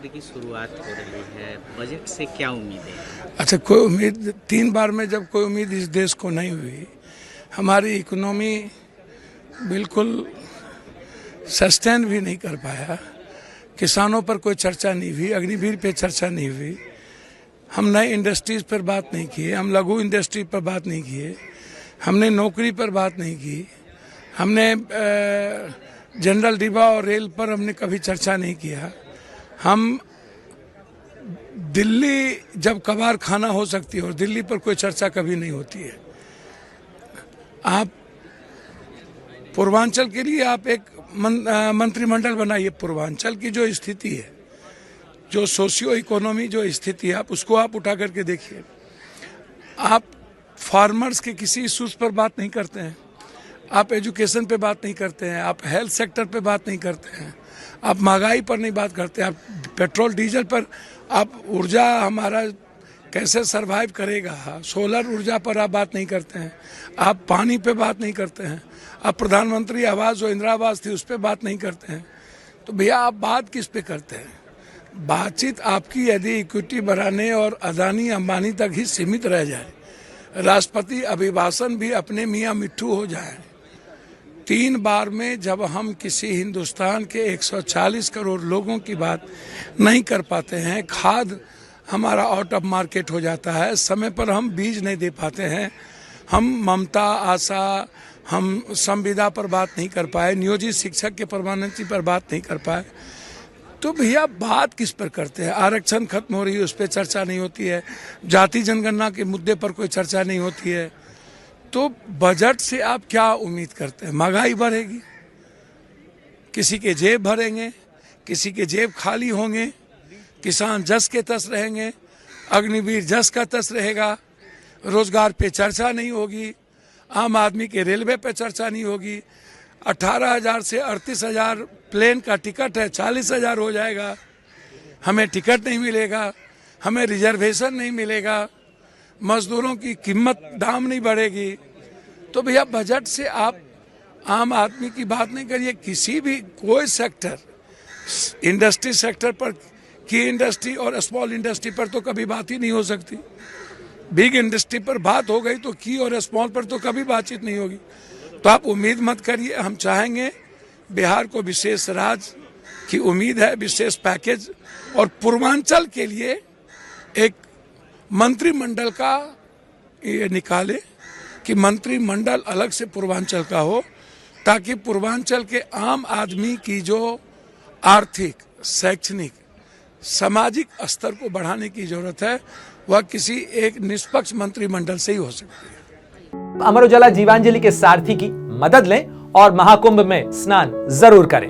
सत्र की शुरुआत हो रही है, बजट से क्या उम्मीद है? अच्छा, कोई उम्मीद 3 बार में जब कोई उम्मीद इस देश को नहीं हुई, हमारी इकोनॉमी बिल्कुल सस्टेन भी नहीं कर पाया, किसानों पर कोई चर्चा नहीं हुई, अग्निवीर पे चर्चा नहीं हुई, हम नए इंडस्ट्रीज पर बात नहीं किए, हम लघु इंडस्ट्री पर बात नहीं किए, हमने नौकरी पर बात नहीं की, हमने जनरल डिब्बा और रेल पर हमने कभी चर्चा नहीं किया। हम दिल्ली जब कबार खाना हो सकती है और दिल्ली पर कोई चर्चा कभी नहीं होती है। आप पूर्वांचल के लिए आप एक मंत्रिमंडल बनाइए। पूर्वांचल की जो स्थिति है, जो सोशियो इकोनॉमी जो स्थिति है, आप उसको आप उठा करके देखिए। आप फार्मर्स के किसी इश्यूज पर बात नहीं करते हैं, आप एजुकेशन पे बात नहीं करते हैं, आप हेल्थ सेक्टर पे बात नहीं करते हैं, आप महंगाई पर नहीं बात करते हैं, आप पेट्रोल डीजल पर, आप ऊर्जा हमारा कैसे सरवाइव करेगा, सोलर ऊर्जा पर आप बात नहीं करते हैं, आप पानी पे बात नहीं करते हैं, आप प्रधानमंत्री आवास जो इंदिरा आवास थी उस पर बात नहीं करते हैं। तो भैया आप बात किस पे करते हैं? बातचीत आपकी यदि इक्विटी बढ़ाने और अदानी अंबानी तक ही सीमित रह जाए, राष्ट्रपति अभिभाषण भी अपने मियाँ मिट्ठू हो जाए, 3 बार में जब हम किसी हिंदुस्तान के 140 करोड़ लोगों की बात नहीं कर पाते हैं, खाद हमारा आउट ऑफ मार्केट हो जाता है, समय पर हम बीज नहीं दे पाते हैं, हम ममता आशा, हम संविदा पर बात नहीं कर पाए, नियोजित शिक्षक के परमानेंसी पर बात नहीं कर पाए, तो भैया बात किस पर करते हैं? आरक्षण खत्म हो रही है, उस पर चर्चा नहीं होती है, जाति जनगणना के मुद्दे पर कोई चर्चा नहीं होती है। तो बजट से आप क्या उम्मीद करते हैं? महंगाई बढ़ेगी, किसी के जेब भरेंगे, किसी के जेब खाली होंगे, किसान जस के तस रहेंगे, अग्निवीर जस का तस रहेगा, रोजगार पे चर्चा नहीं होगी, आम आदमी के रेलवे पे चर्चा नहीं होगी, 18,000 से 38,000 प्लेन का टिकट है, 40,000 हो जाएगा, हमें टिकट नहीं मिलेगा, हमें रिजर्वेशन नहीं मिलेगा, मजदूरों की कीमत दाम नहीं बढ़ेगी। तो भैया बजट से आप आम आदमी की बात नहीं करिए, किसी भी कोई सेक्टर, इंडस्ट्री सेक्टर पर, की इंडस्ट्री और स्मॉल इंडस्ट्री पर तो कभी बात ही नहीं हो सकती। बिग इंडस्ट्री पर बात हो गई तो की और स्मॉल पर तो कभी बातचीत नहीं होगी। तो आप उम्मीद मत करिए, हम चाहेंगे बिहार को विशेष राज्य की उम्मीद है, विशेष पैकेज, और पूर्वांचल के लिए एक मंत्रिमंडल का ये निकाले कि मंत्रिमंडल अलग से पूर्वांचल का हो, ताकि पूर्वांचल के आम आदमी की जो आर्थिक, शैक्षणिक, सामाजिक स्तर को बढ़ाने की जरूरत है, वह किसी एक निष्पक्ष मंत्रिमंडल से ही हो सकती है। अमर उजाला जीवांजलि के सारथी की मदद लें और महाकुंभ में स्नान जरूर करें।